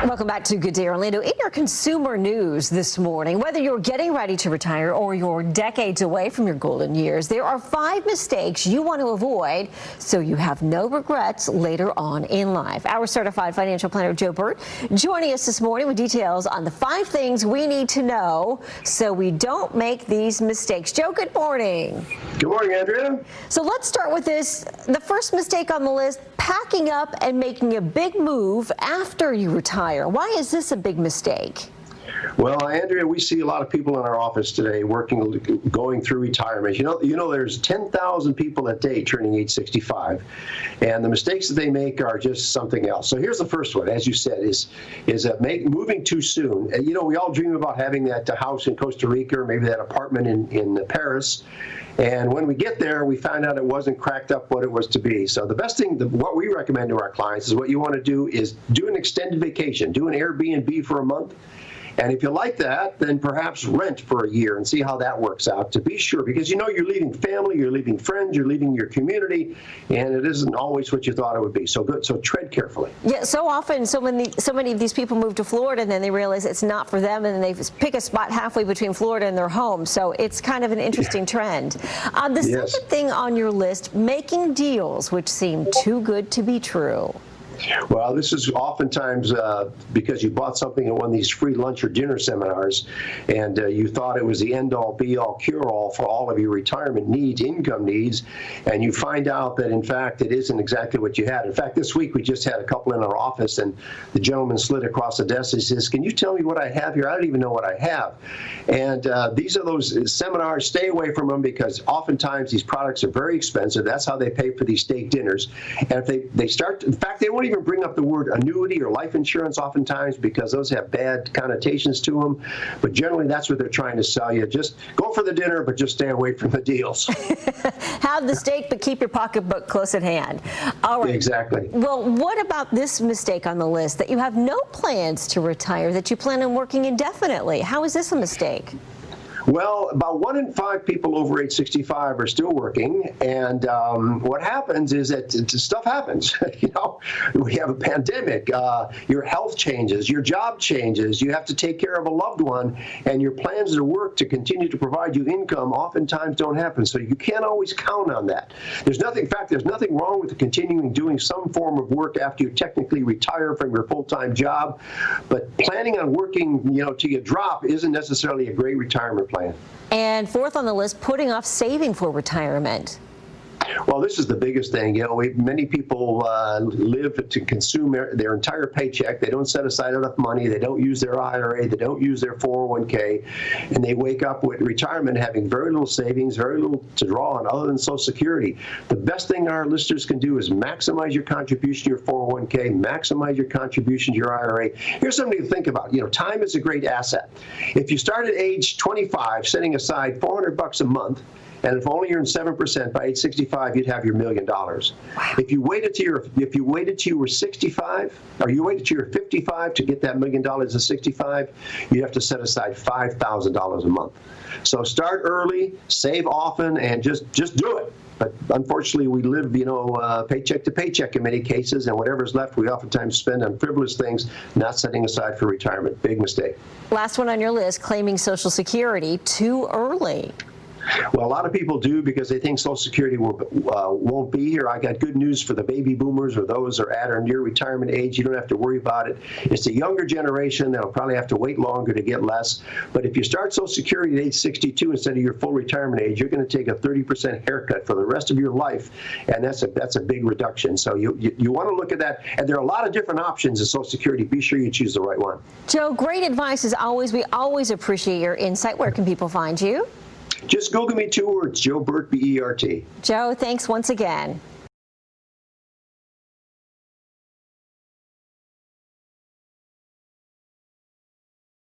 Welcome back to Good Day Orlando. In your consumer news this morning, whether you're getting ready to retire or you're decades away from your golden years, there are 5 mistakes you want to avoid so you have no regrets later on in life. Our certified financial planner, Joe Bert, joining us this morning with details on the 5 things we need to know so we don't make these mistakes. Joe, good morning. Good morning, Andrea. So let's start with this. The first mistake on the list, packing up and making a big move after you retire. Why is this a big mistake? Well, Andrea, we see a lot of people in our office today going through retirement. You know, there's 10,000 people a day turning age 65, and the mistakes that they make are just something else. So here's the first one, as you said, is moving too soon. You know, we all dream about having that house in Costa Rica or maybe that apartment in Paris. And when we get there, we find out it wasn't cracked up what it was to be. So the best thing, what we recommend to our clients is what you want to do is do an extended vacation, do an Airbnb for a month. And if you like that, then perhaps rent for a year and see how that works out, to be sure, because you know you're leaving family, you're leaving friends, you're leaving your community, and it isn't always what you thought it would be. So good. So tread carefully. Yeah, so often, so many of these people move to Florida and then they realize it's not for them, and then they pick a spot halfway between Florida and their home. So it's kind of an interesting trend. The second thing on your list, making deals which seem too good to be true. Well, this is oftentimes because you bought something at one of these free lunch or dinner seminars, and you thought it was the end-all, be-all, cure-all for all of your retirement needs, income needs, and you find out that, in fact, it isn't exactly what you had. In fact, this week we just had a couple in our office, and the gentleman slid across the desk and says, "Can you tell me what I have here? I don't even know what I have." And these are those seminars. Stay away from them because oftentimes these products are very expensive. That's how they pay for these steak dinners. And if they start, in fact, they won't even bring up the word annuity or life insurance oftentimes because those have bad connotations to them. But generally, that's what they're trying to sell you. Just go for the dinner, but just stay away from the deals. Have the steak, but keep your pocketbook close at hand. All right. Exactly. Well, what about this mistake on the list, that you have no plans to retire, that you plan on working indefinitely? How is this a mistake? Well, about 1 in 5 people over age 65 are still working, and what happens is that stuff happens. You know, we have a pandemic, your health changes, your job changes, you have to take care of a loved one, and your plans to work to continue to provide you income oftentimes don't happen, so you can't always count on that. There's nothing, in fact, there's nothing wrong with continuing doing some form of work after you technically retire from your full-time job, but planning on working, you know, till you drop isn't necessarily a great retirement plan. And fourth on the list, putting off saving for retirement. Well, this is the biggest thing. You know, many people live to consume their entire paycheck. They don't set aside enough money. They don't use their IRA. They don't use their 401k. And they wake up with retirement having very little savings, very little to draw on other than Social Security. The best thing our listeners can do is maximize your contribution to your 401k, maximize your contribution to your IRA. Here's something to think about. You know, time is a great asset. If you start at age 25, setting aside $400 a month, and if only you're in 7% by age 65, you'd have your $1 million. Wow. If you waited till you were 65, or you waited till you were 55 to get that $1 million at 65, you have to set aside $5,000 a month. So start early, save often, and just do it. But unfortunately, we live, you know, paycheck to paycheck in many cases, and whatever's left, we oftentimes spend on frivolous things, not setting aside for retirement. Big mistake. Last one on your list, claiming Social Security too early. Well, a lot of people do because they think Social Security won't be here. I got good news for the baby boomers or those who are at or near retirement age. You don't have to worry about it. It's the younger generation that'll probably have to wait longer to get less. But if you start Social Security at age 62 instead of your full retirement age, you're going to take a 30% haircut for the rest of your life, and that's a big reduction. So you want to look at that. And there are a lot of different options in Social Security. Be sure you choose the right one. Joe, great advice as always. We always appreciate your insight. Where can people find you? Just Google me 2 words, Joe Bert, B-E-R-T. Joe, thanks once again.